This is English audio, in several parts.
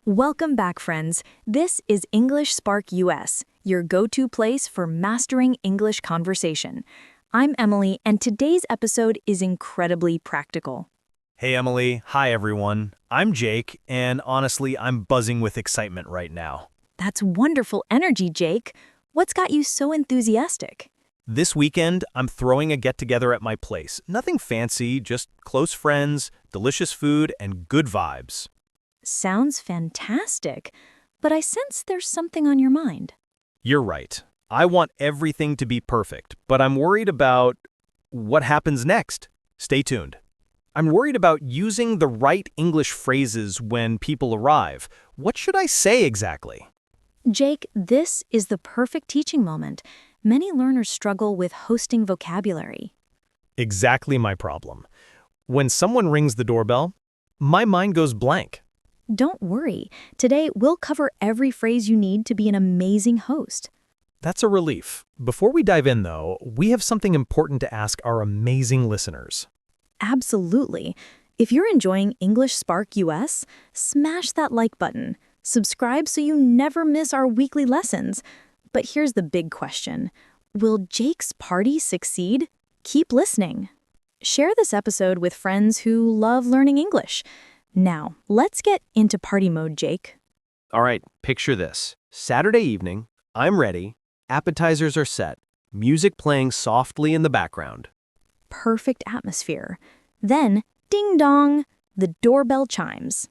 Welcome back, friends. This is English Spark US, your go-to place for mastering English conversation. I'm Emily, and today's episode is incredibly practical. Hey Emily, hi everyone. I'm Jake, and honestly, I'm buzzing with excitement right now. That's wonderful energy, Jake. What's got you so enthusiastic? This weekend, I'm throwing a get-together at my place. Nothing fancy, just close friends, delicious food, and good vibes. Sounds fantastic, but I sense there's something on your mind. You're right. I want everything to be perfect, but I'm worried about what happens next. Stay tuned. I'm worried about using the right English phrases when people arrive. What should I say exactly? Jake, this is the perfect teaching moment. Many learners struggle with hosting vocabulary. Exactly my problem. When someone rings the doorbell, my mind goes blank. Don't worry. Today, we'll cover every phrase you need to be an amazing host. That's a relief. Before we dive in, though, we have something important to ask our amazing listeners. Absolutely. If you're enjoying English Spark US, smash that like button. Subscribe so you never miss our weekly lessons. But here's the big question. Will Jake's party succeed? Keep listening. Share this episode with friends who love learning English. Now, let's get into party mode, Jake. All right, picture this. Saturday evening, I'm ready, appetizers are set, music playing softly in the background. Perfect atmosphere. Then, ding dong, the doorbell chimes.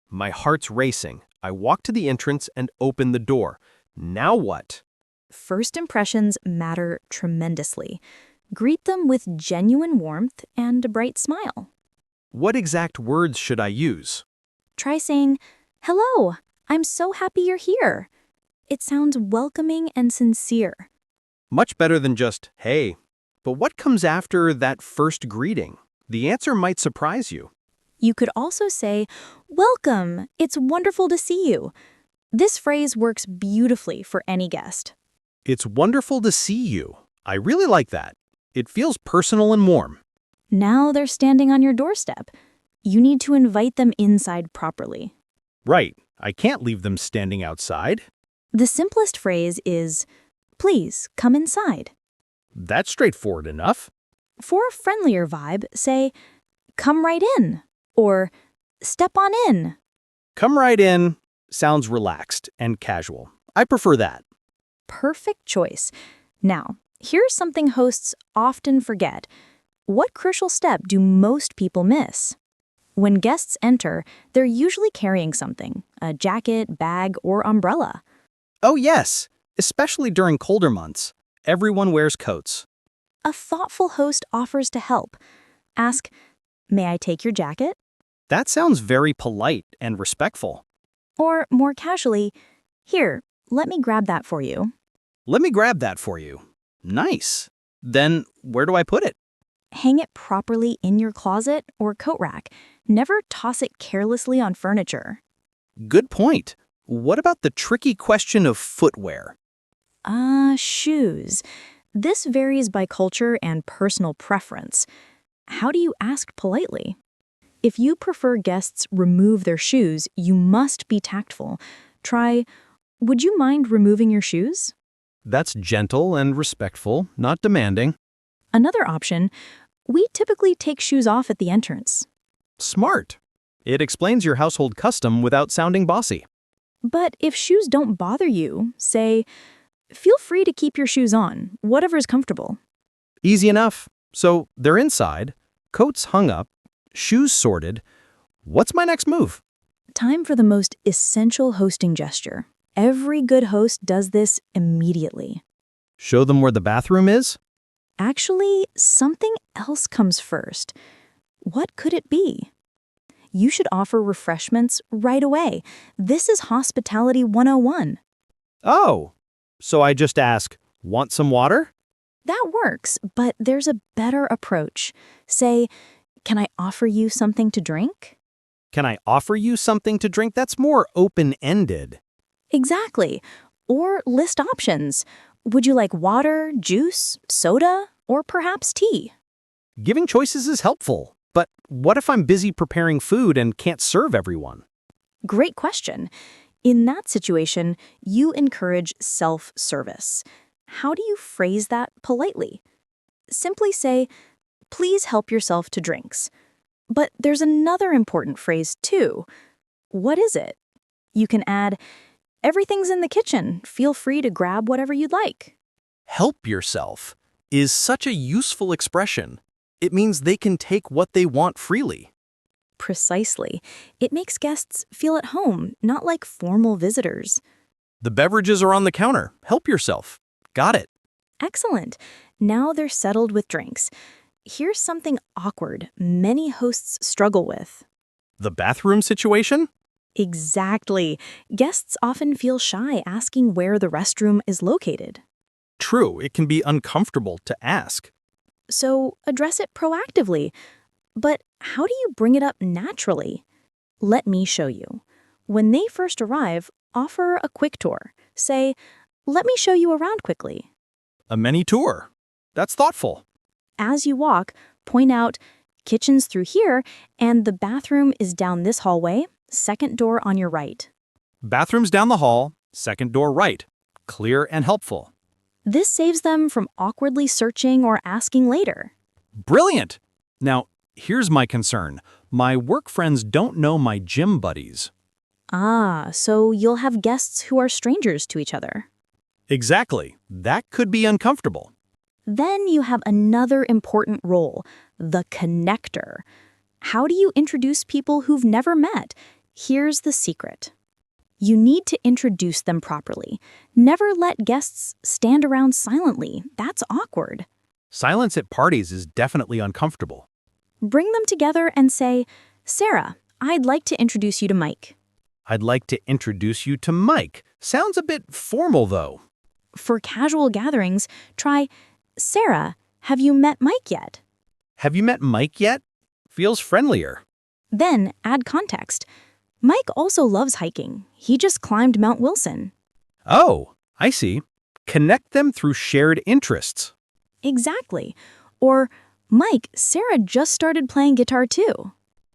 My heart's racing. I walk to the entrance and open the door. Now what? First impressions matter tremendously. Greet them with genuine warmth and a bright smile. What exact words should I use? Try saying, "Hello, I'm so happy you're here." It sounds welcoming and sincere. Much better than just, hey. But what comes after that first greeting? The answer might surprise you. You could also say, "Welcome, it's wonderful to see you." This phrase works beautifully for any guest. It's wonderful to see you. I really like that. It feels personal and warm. Now they're standing on your doorstep. You need to invite them inside properly. Right. I can't leave them standing outside. The simplest phrase is, "Please come inside." That's straightforward enough. For a friendlier vibe, say, "Come right in," or "Step on in." Come right in sounds relaxed and casual. I prefer that. Perfect choice. Now, here's something hosts often forget. What crucial step do most people miss? When guests enter, they're usually carrying something, a jacket, bag, or umbrella. Oh yes, especially during colder months. Everyone wears coats. A thoughtful host offers to help. Ask, "May I take your jacket?" That sounds very polite and respectful. Or more casually, "Here, let me grab that for you." Let me grab that for you. Nice. Then where do I put it? Hang it properly in your closet or coat rack. Never toss it carelessly on furniture. Good point. What about the tricky question of footwear? Shoes. This varies by culture and personal preference. How do you ask politely? If you prefer guests remove their shoes, you must be tactful. Try, "Would you mind removing your shoes?" That's gentle and respectful, not demanding. Another option, "We typically take shoes off at the entrance." Smart. It explains your household custom without sounding bossy. But if shoes don't bother you, say, "Feel free to keep your shoes on, whatever's comfortable." Easy enough. So they're inside, coats hung up, shoes sorted. What's my next move? Time for the most essential hosting gesture. Every good host does this immediately. Show them where the bathroom is? Actually, something else comes first. What could it be? You should offer refreshments right away. This is Hospitality 101. Oh, so I just ask, want some water? That works, but there's a better approach. Say, "Can I offer you something to drink?" Can I offer you something to drink? That's more open-ended. Exactly. Or list options. Would you like water, juice, soda, or perhaps tea? Giving choices is helpful, but what if I'm busy preparing food and can't serve everyone? Great question. In that situation, you encourage self-service. How do you phrase that politely? Simply say, please help yourself to drinks. But there's another important phrase too. What is it? You can add, everything's in the kitchen. Feel free to grab whatever you'd like. Help yourself is such a useful expression. It means they can take what they want freely. Precisely. It makes guests feel at home, not like formal visitors. The beverages are on the counter. Help yourself. Got it. Excellent. Now they're settled with drinks. Here's something awkward many hosts struggle with. The bathroom situation? Exactly. Guests often feel shy asking where the restroom is located. True, it can be uncomfortable to ask. So address it proactively. But how do you bring it up naturally? Let me show you. When they first arrive, offer a quick tour. Say, let me show you around quickly. A mini tour. That's thoughtful. As you walk, point out, kitchen's through here, and the bathroom is down this hallway, second door on your right. Bathroom's down the hall, second door right. Clear and helpful. This saves them from awkwardly searching or asking later. Brilliant! Now, here's my concern. My work friends don't know my gym buddies. Ah, so you'll have guests who are strangers to each other. Exactly. That could be uncomfortable. Then you have another important role, the connector. How do you introduce people who've never met? Here's the secret. You need to introduce them properly. Never let guests stand around silently. That's awkward. Silence at parties is definitely uncomfortable. Bring them together and say, Sarah, I'd like to introduce you to Mike. I'd like to introduce you to Mike. Sounds a bit formal, though. For casual gatherings, try, Sarah, have you met Mike yet? Have you met Mike yet? Feels friendlier. Then add context. Mike also loves hiking. He just climbed Mount Wilson. Oh, I see. Connect them through shared interests. Exactly. Or, Mike, Sarah just started playing guitar too.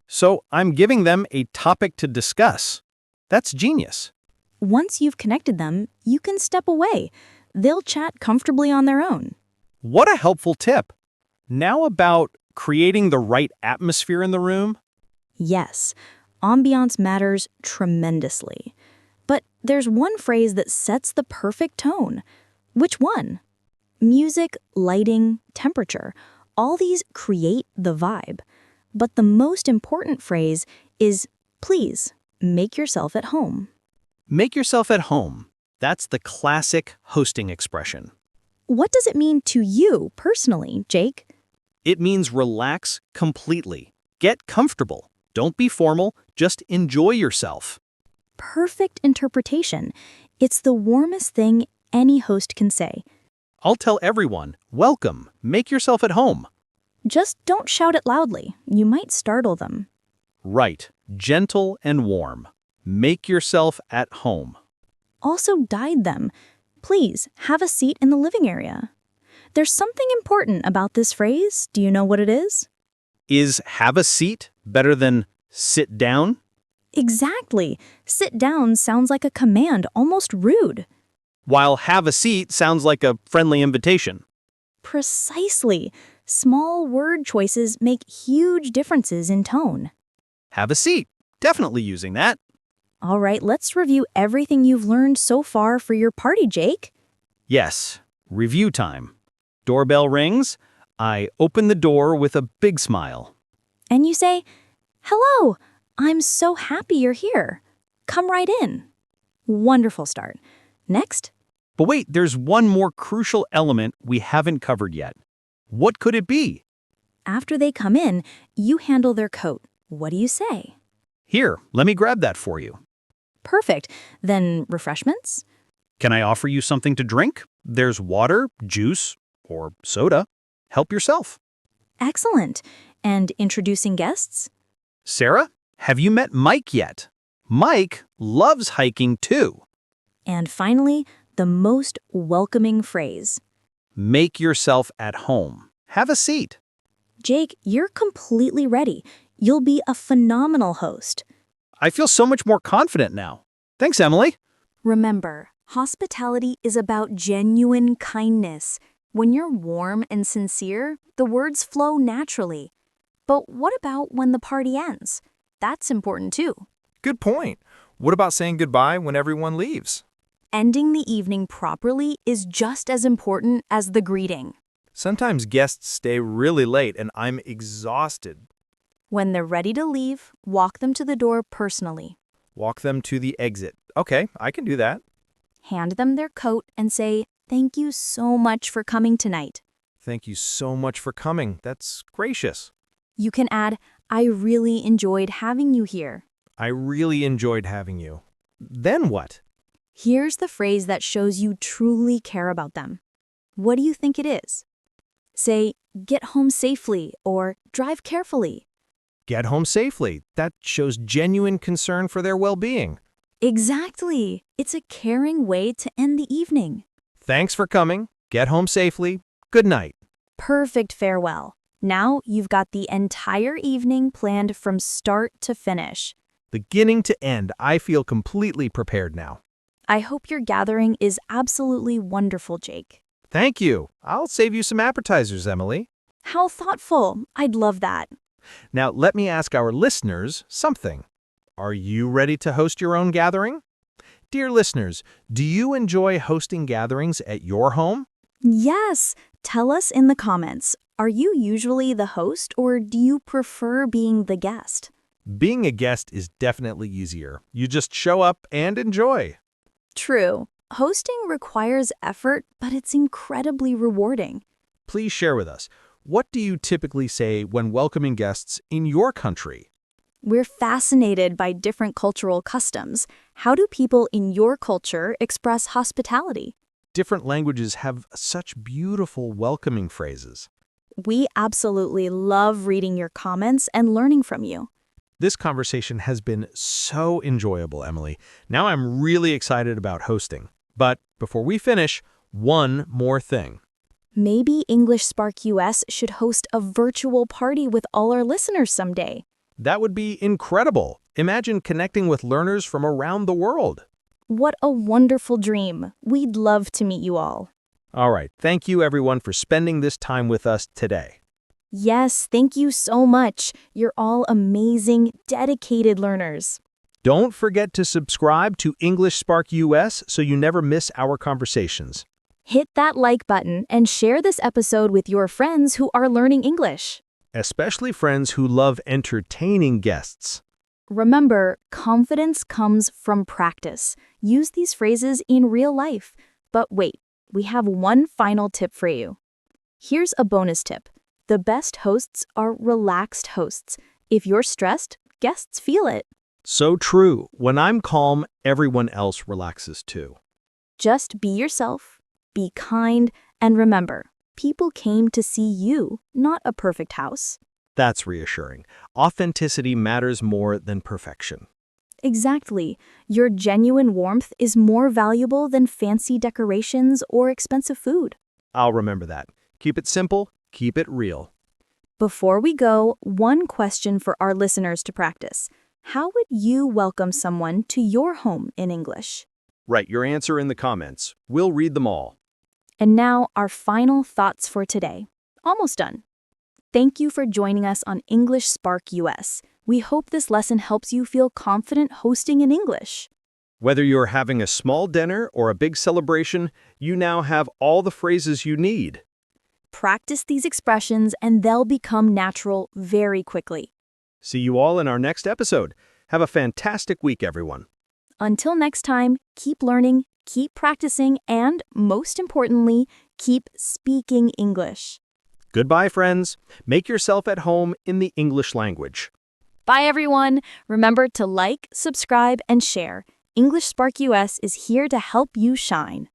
So I'm giving them a topic to discuss. That's genius. Once you've connected them, you can step away. They'll chat comfortably on their own. What a helpful tip. Now about creating the right atmosphere in the room. Yes, ambiance matters tremendously. But there's one phrase that sets the perfect tone. Which one? Music, lighting, temperature, all these create the vibe. But the most important phrase is, please, make yourself at home. Make yourself at home. That's the classic hosting expression. What does it mean to you personally, Jake? It means relax completely. Get comfortable. Don't be formal, just enjoy yourself. Perfect interpretation. It's the warmest thing any host can say. I'll tell everyone, welcome, make yourself at home. Just don't shout it loudly. You might startle them. Right, gentle and warm. Make yourself at home. Also guide them. Please, have a seat in the living area. There's something important about this phrase. Do you know what it is? Is have a seat better than sit down? Exactly. Sit down sounds like a command, almost rude. While have a seat sounds like a friendly invitation. Precisely. Small word choices make huge differences in tone. Have a seat. Definitely using that. All right, let's review everything you've learned so far for your party, Jake. Yes, review time. Doorbell rings. I open the door with a big smile. And you say, hello, I'm so happy you're here. Come right in. Wonderful start. Next. But wait, there's one more crucial element we haven't covered yet. What could it be? After they come in, you handle their coat. What do you say? Here, let me grab that for you. Perfect. Then refreshments? Can I offer you something to drink? There's water, juice, or soda. Help yourself. Excellent. And introducing guests? Sarah, have you met Mike yet? Mike loves hiking too. And finally, the most welcoming phrase. Make yourself at home. Have a seat. Jake, you're completely ready. You'll be a phenomenal host. I feel so much more confident now. Thanks, Emily. Remember, hospitality is about genuine kindness. When you're warm and sincere, the words flow naturally. But what about when the party ends? That's important too. Good point. What about saying goodbye when everyone leaves? Ending the evening properly is just as important as the greeting. Sometimes guests stay really late and I'm exhausted. When they're ready to leave, walk them to the door personally. Walk them to the exit. Okay, I can do that. Hand them their coat and say, "Thank you so much for coming tonight." Thank you so much for coming. That's gracious. You can add, "I really enjoyed having you here." I really enjoyed having you. Then what? Here's the phrase that shows you truly care about them. What do you think it is? Say, "Get home safely," or "Drive carefully." Get home safely. That shows genuine concern for their well-being. Exactly. It's a caring way to end the evening. Thanks for coming. Get home safely. Good night. Perfect farewell. Now you've got the entire evening planned from start to finish. Beginning to end, I feel completely prepared now. I hope your gathering is absolutely wonderful, Jake. Thank you. I'll save you some appetizers, Emily. How thoughtful. I'd love that. Now, let me ask our listeners something. Are you ready to host your own gathering? Dear listeners, do you enjoy hosting gatherings at your home? Yes. Tell us in the comments. Are you usually the host or do you prefer being the guest? Being a guest is definitely easier. You just show up and enjoy. True. Hosting requires effort, but it's incredibly rewarding. Please share with us. What do you typically say when welcoming guests in your country? We're fascinated by different cultural customs. How do people in your culture express hospitality? Different languages have such beautiful welcoming phrases. We absolutely love reading your comments and learning from you. This conversation has been so enjoyable, Emily. Now I'm really excited about hosting. But before we finish, one more thing. Maybe English Spark US should host a virtual party with all our listeners someday. That would be incredible. Imagine connecting with learners from around the world. What a wonderful dream. We'd love to meet you all. All right. Thank you, everyone, for spending this time with us today. Yes, thank you so much. You're all amazing, dedicated learners. Don't forget to subscribe to English Spark US so you never miss our conversations. Hit that like button and share this episode with your friends who are learning English. Especially friends who love entertaining guests. Remember, confidence comes from practice. Use these phrases in real life. But wait, we have one final tip for you. Here's a bonus tip. The best hosts are relaxed hosts. If you're stressed, guests feel it. So true. When I'm calm, everyone else relaxes too. Just be yourself, be kind, and remember, people came to see you, not a perfect house. That's reassuring. Authenticity matters more than perfection. Exactly. Your genuine warmth is more valuable than fancy decorations or expensive food. I'll remember that. Keep it simple, keep it real. Before we go, one question for our listeners to practice. How would you welcome someone to your home in English? Write your answer in the comments. We'll read them all. And now, our final thoughts for today. Almost done. Thank you for joining us on English Spark US. We hope this lesson helps you feel confident hosting in English. Whether you're having a small dinner or a big celebration, you now have all the phrases you need. Practice these expressions and they'll become natural very quickly. See you all in our next episode. Have a fantastic week, everyone. Until next time, keep learning, keep practicing, and, most importantly, keep speaking English. Goodbye, friends. Make yourself at home in the English language. Bye, everyone. Remember to like, subscribe, and share. English Spark US is here to help you shine.